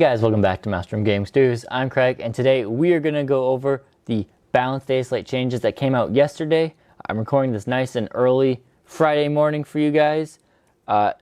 Hey guys, welcome back to Master Game Stews. I'm Craig, and today we are going to go over the balanced Dataslate changes that came out yesterday. I'm recording this nice and early Friday morning for you guys. I'm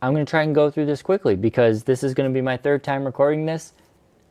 going to try and go through this quickly because this is going to be my third time recording this.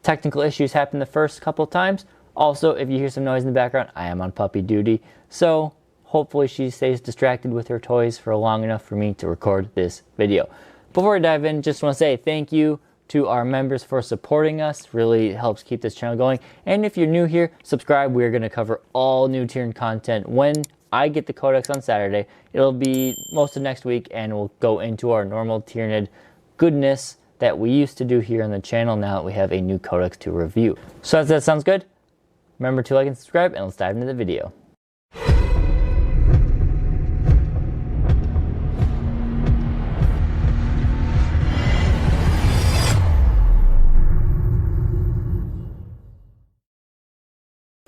Technical issues happened the first couple times. Also, if you hear some noise in the background, I am on puppy duty, so hopefully she stays distracted with her toys for long enough for me to record this video. Before I dive in, just want to say thank you to our members for supporting us. Really helps keep this channel going. And if you're new here, subscribe. We're going to cover all new Tyranid content when I get the Codex on Saturday. It'll be most of next week, and we'll go into our normal Tyranid goodness that we used to do here on the channel now that we have a new Codex to review. So as that sounds good, remember to like and subscribe, and let's dive into the video.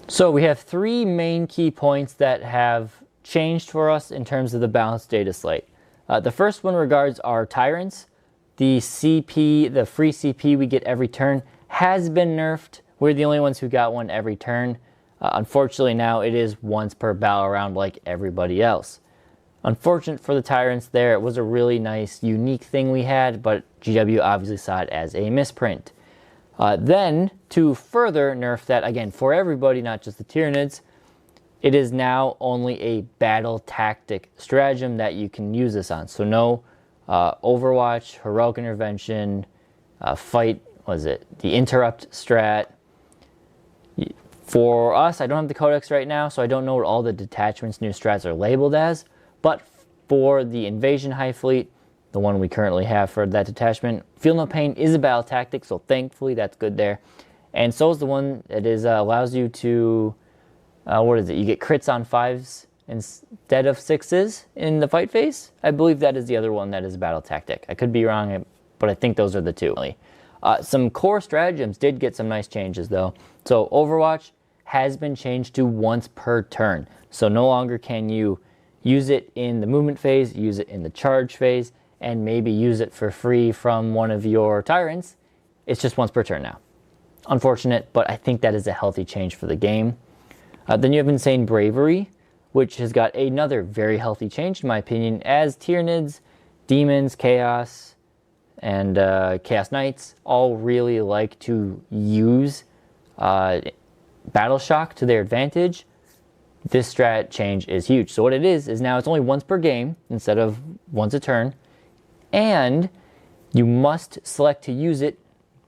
So we have three main key points that have changed for us in terms of the balanced data slate. The first one regards our Tyranids. The CP, the free CP we get every turn, has been nerfed. We're the only ones who got one every turn. Unfortunately now it is once per battle round like everybody else. Unfortunate for the Tyranids there, it was a really nice unique thing we had, but GW obviously saw it as a misprint. Then, to further nerf that, again, for everybody, not just the Tyranids, it is now only a battle tactic stratagem that you can use this on. So no Overwatch, Heroic Intervention, Fight, the Interrupt strat. For us, I don't have the Codex right now, so I don't know what all the detachments' new strats are labeled as, but for the Invasion Hive Fleet, the one we currently have for that detachment, Feel No Pain is a battle tactic, so thankfully that's good there. And so is the one that allows you to, you get crits on 5s instead of 6s in the fight phase. I believe that is the other one that is a battle tactic. I could be wrong, but I think those are the two. Some core stratagems did get some nice changes though. So Overwatch has been changed to once per turn. So no longer can you use it in the movement phase, use it in the charge phase, and maybe use it for free from one of your Tyranids. It's just once per turn now. Unfortunate, but I think that is a healthy change for the game. Then you have Insane Bravery, which has got another very healthy change in my opinion, as Tyranids, Demons, Chaos, and Chaos Knights all really like to use Battle Shock to their advantage. This strat change is huge. So what it is now it's only once per game instead of once a turn. And you must select to use it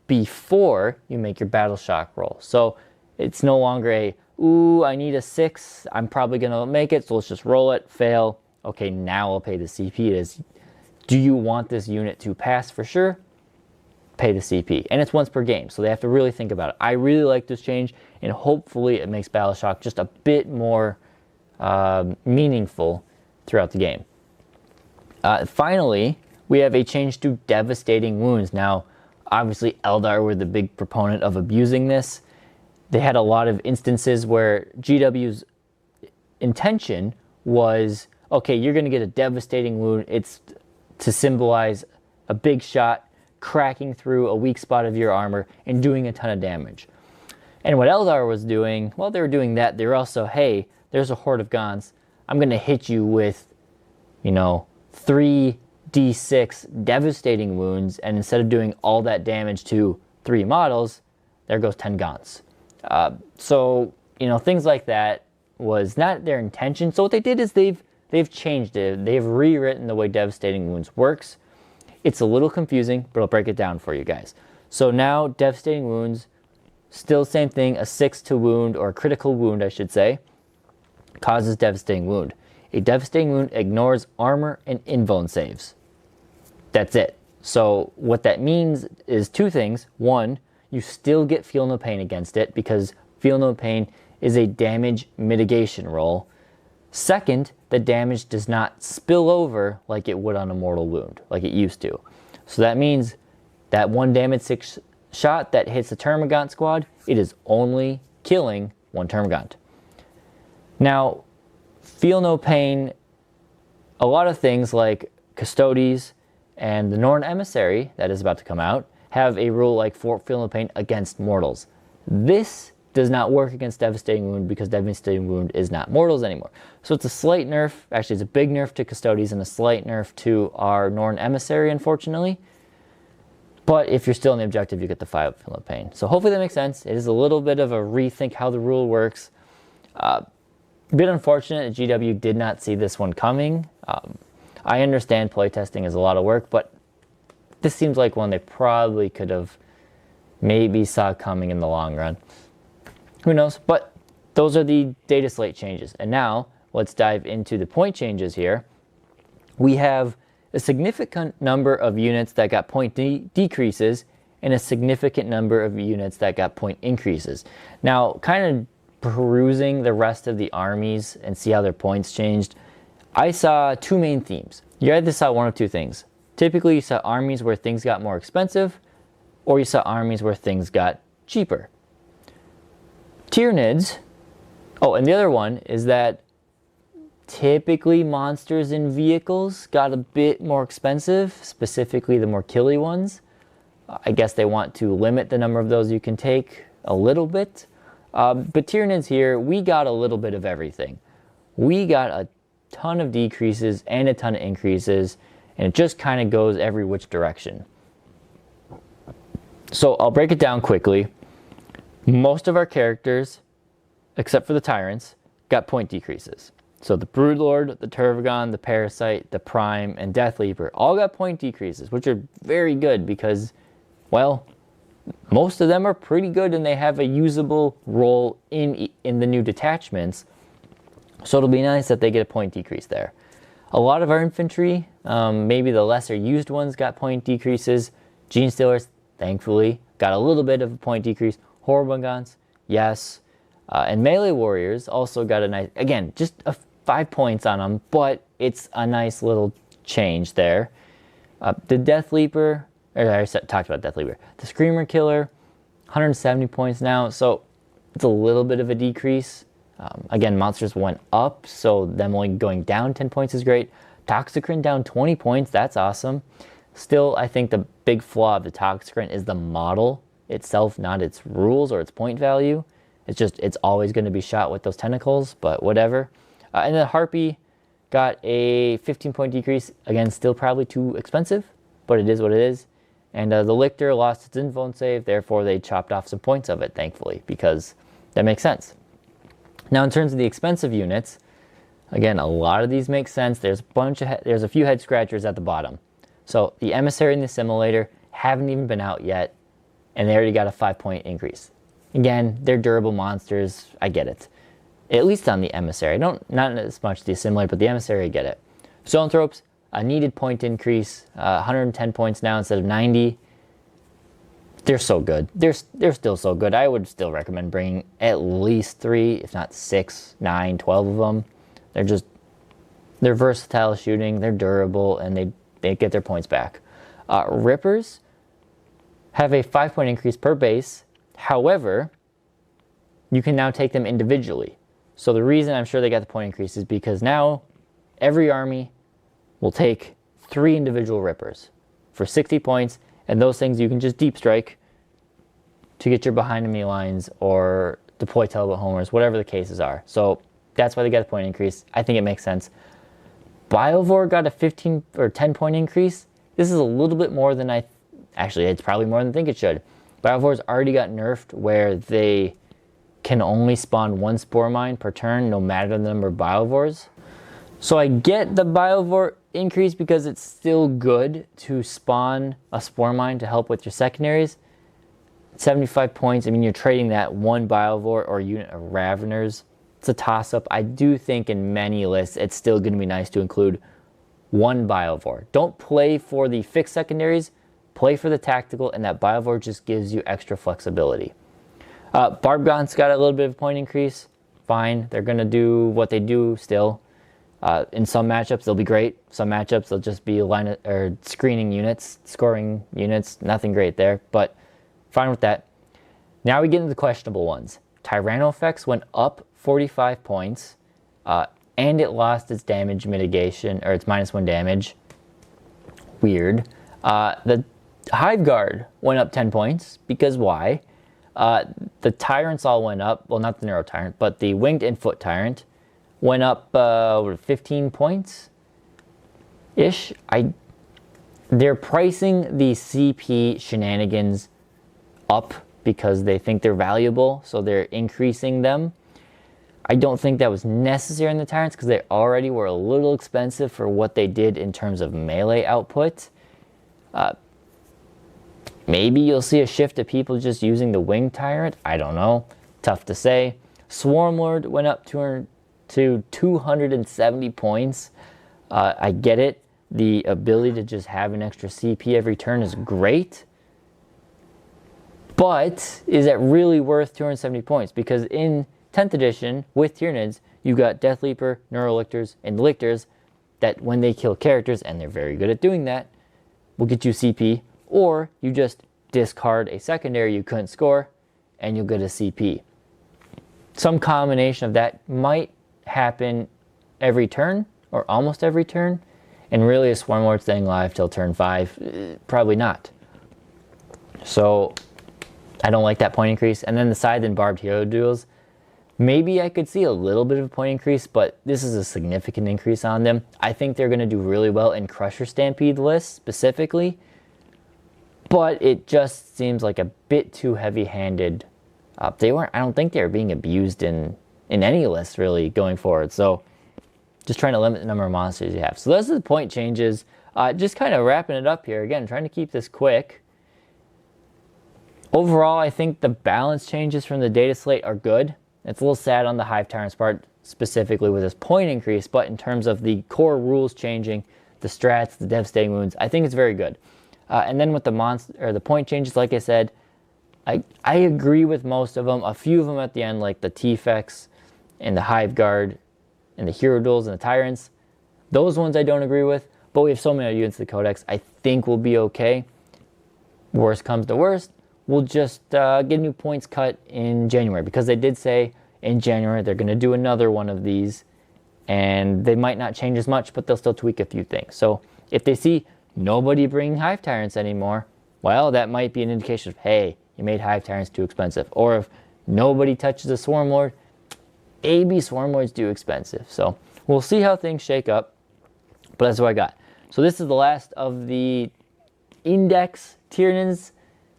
before you make your Battle Shock roll. So it's no longer a, ooh, I need a 6, I'm probably going to make it, so let's just roll it, fail. Okay, now I'll pay the CP. It is, do you want this unit to pass for sure? Pay the CP. And it's once per game, so they have to really think about it. I really like this change, and hopefully it makes Battle Shock just a bit more meaningful throughout the game. Finally, we have a change to Devastating Wounds. Now, obviously, Eldar were the big proponent of abusing this. They had a lot of instances where GW's intention was, okay, you're going to get a Devastating Wound. It's to symbolize a big shot cracking through a weak spot of your armor and doing a ton of damage. And what Eldar was doing, well, they were doing that. They were also, hey, there's a horde of Gaunt's. I'm going to hit you with, 3d6 devastating wounds, and instead of doing all that damage to 3 models, there goes 10 Gaunt's. So, things like that was not their intention. So what they did is they've changed it. They've rewritten the way Devastating Wounds works. It's a little confusing, but I'll break it down for you guys. So now Devastating Wounds, still same thing, a 6 to wound, or a critical wound I should say, causes Devastating Wound. A Devastating Wound ignores armor and invuln saves. That's it. So what that means is two things. One, you still get Feel No Pain against it because Feel No Pain is a damage mitigation roll. Second, the damage does not spill over like it would on a mortal wound, like it used to. So that means that one damage 6 shot that hits the Termagant squad, it is only killing one Termagant. Now, Feel No Pain, a lot of things like Custodes and the Norn Emissary that is about to come out have a rule like Feel No Pain against mortals. This does not work against Devastating Wound because Devastating Wound is not mortals anymore. So it's a slight nerf. Actually, it's a big nerf to Custodes and a slight nerf to our Norn Emissary, unfortunately. But if you're still in the objective, you get the 5 Feel No Pain. So hopefully that makes sense. It is a little bit of a rethink how the rule works. A bit unfortunate that GW did not see this one coming. I understand playtesting is a lot of work, but this seems like one they probably could have maybe saw coming in the long run. Who knows? But those are the Dataslate changes. And now let's dive into the point changes here. We have a significant number of units that got point decreases and a significant number of units that got point increases. Now, kind of perusing the rest of the armies and see how their points changed, I saw two main themes. You either saw one of two things. Typically, you saw armies where things got more expensive, or you saw armies where things got cheaper. Tyranids, oh, and the other one is that typically monsters and vehicles got a bit more expensive, specifically the more killy ones. I guess they want to limit the number of those you can take a little bit. But Tyranids here, we got a little bit of everything. We got a ton of decreases and a ton of increases, and it just kind of goes every which direction. So I'll break it down quickly. Most of our characters, except for the Tyrants, got point decreases. So the Broodlord, the Tervagon, the Parasite, the Prime, and Death Leaper all got point decreases, which are very good because, well, most of them are pretty good and they have a usable role in the new detachments. So it'll be nice that they get a point decrease there. A lot of our infantry, maybe the lesser used ones, got point decreases. Gene Stealers, thankfully, got a little bit of a point decrease. Horribungans, yes. And melee warriors also got a nice, again, just 5 points on them, but it's a nice little change there. The Death Leaper, I talked about Death Leaper. The Screamer Killer, 170 points now, so it's a little bit of a decrease. Again, monsters went up, so them only going down 10 points is great. Toxicrin down 20 points, that's awesome. Still, I think the big flaw of the Toxicrin is the model itself, not its rules or its point value. It's always going to be shot with those tentacles, but whatever. And then Harpy got a 15-point decrease. Again, still probably too expensive, but it is what it is. And the Lictor lost its info save, therefore they chopped off some points of it, thankfully, because that makes sense. Now, in terms of the expensive units, again, a lot of these make sense. There's a few head scratchers at the bottom. So the Emissary and the Assimilator haven't even been out yet, and they already got a 5-point increase. Again, they're durable monsters. I get it. At least on the Emissary. Not as much the Assimilator, but the Emissary, I get it. Zoanthropes, a needed point increase. 110 points now instead of 90. They're so good. They're still so good. I would still recommend bringing at least 3, if not 6, 9, 12 of them. They're versatile shooting. They're durable, and they get their points back. Rippers have a 5-point increase per base. However, you can now take them individually. So the reason I'm sure they got the point increase is because now every army will take 3 individual Rippers for 60 points, and those things you can just deep strike to get your behind enemy lines or deploy Televote homers, whatever the cases are. So that's why they got a point increase. I think it makes sense. Biovore got a 15 or 10-point increase. This is a little bit more than actually, it's probably more than I think it should. Biovore's already got nerfed where they can only spawn 1 Spore Mine per turn, no matter the number of Biovores. So I get the Biovore increase because it's still good to spawn a Spore Mine to help with your secondaries. 75 points, I mean, you're trading that 1 Biovore or unit of Raveners. It's a toss-up. I do think in many lists, it's still going to be nice to include 1 Biovore. Don't play for the fixed secondaries. Play for the tactical, and that Biovore just gives you extra flexibility. Barbgon's got a little bit of a point increase. Fine, they're going to do what they do still. In some matchups, they'll be great. Some matchups, they'll just be screening units, scoring units. Nothing great there, but fine with that. Now we get into the questionable ones. Tyranno effects went up 45 points, and it lost its damage mitigation, or its -1 damage. Weird. The Hive Guard went up 10 points, because why? The Tyrants all went up, well, not the Neuro Tyrant, but the Winged and Foot Tyrant went up 15 points-ish. They're pricing the CP shenanigans up because they think they're valuable, so they're increasing them. I don't think that was necessary in the Tyrants because they already were a little expensive for what they did in terms of melee output. Maybe you'll see a shift of people just using the Winged Tyrant. I don't know. Tough to say. Swarmlord went up to 270 points. I get it. The ability to just have an extra CP every turn is great. But is that really worth 270 points? Because in 10th edition, with Tyranids, you got Death Leaper, Neurolictors, and Lictors that when they kill characters, and they're very good at doing that, will get you CP. Or you just discard a secondary you couldn't score, and you'll get a CP. Some combination of that might happen every turn, or almost every turn. And really, a Swarmlord staying alive till turn 5, probably not. So, I don't like that point increase. And then the Scythe and Barbed Hero duels, maybe I could see a little bit of a point increase, but this is a significant increase on them. I think they're going to do really well in Crusher Stampede lists, specifically. But it just seems like a bit too heavy-handed. I don't think they were being abused in any list, really, going forward. So, just trying to limit the number of monsters you have. So those are the point changes. Just kind of wrapping it up here. Again, trying to keep this quick. Overall, I think the balance changes from the data slate are good. It's a little sad on the Hive Tyrant's part, specifically with this point increase, but in terms of the core rules changing, the strats, the devastating wounds, I think it's very good. And then with the point changes, like I said, I agree with most of them. A few of them at the end, like the T-Fex and the Hive Guard, and the Hero Duels and the Tyrants, those ones I don't agree with, but we have so many units in the Codex, I think we'll be okay. Worst comes to worst, we'll just get new points cut in January, because they did say in January they're going to do another one of these, and they might not change as much, but they'll still tweak a few things. So if they see nobody bringing Hive Tyrants anymore, well, that might be an indication of, hey, you made Hive Tyrants too expensive. Or if nobody touches a Swarmlord, maybe Swarmlord's too expensive. So we'll see how things shake up, but that's what I got. So this is the last of the Index Tyranids.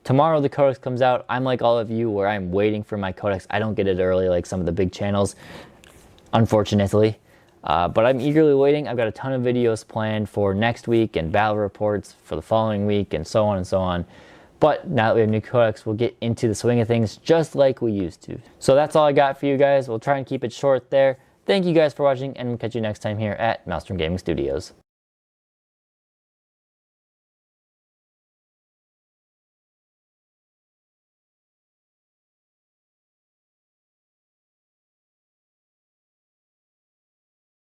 Tomorrow the Codex comes out. I'm like all of you, where I'm waiting for my Codex. I don't get it early like some of the big channels, unfortunately. But I'm eagerly waiting. I've got a ton of videos planned for next week and battle reports for the following week and so on and so on. But now that we have new Codex, we'll get into the swing of things just like we used to. So that's all I got for you guys. We'll try and keep it short there. Thank you guys for watching, and we'll catch you next time here at Maelstrom Gaming Studios.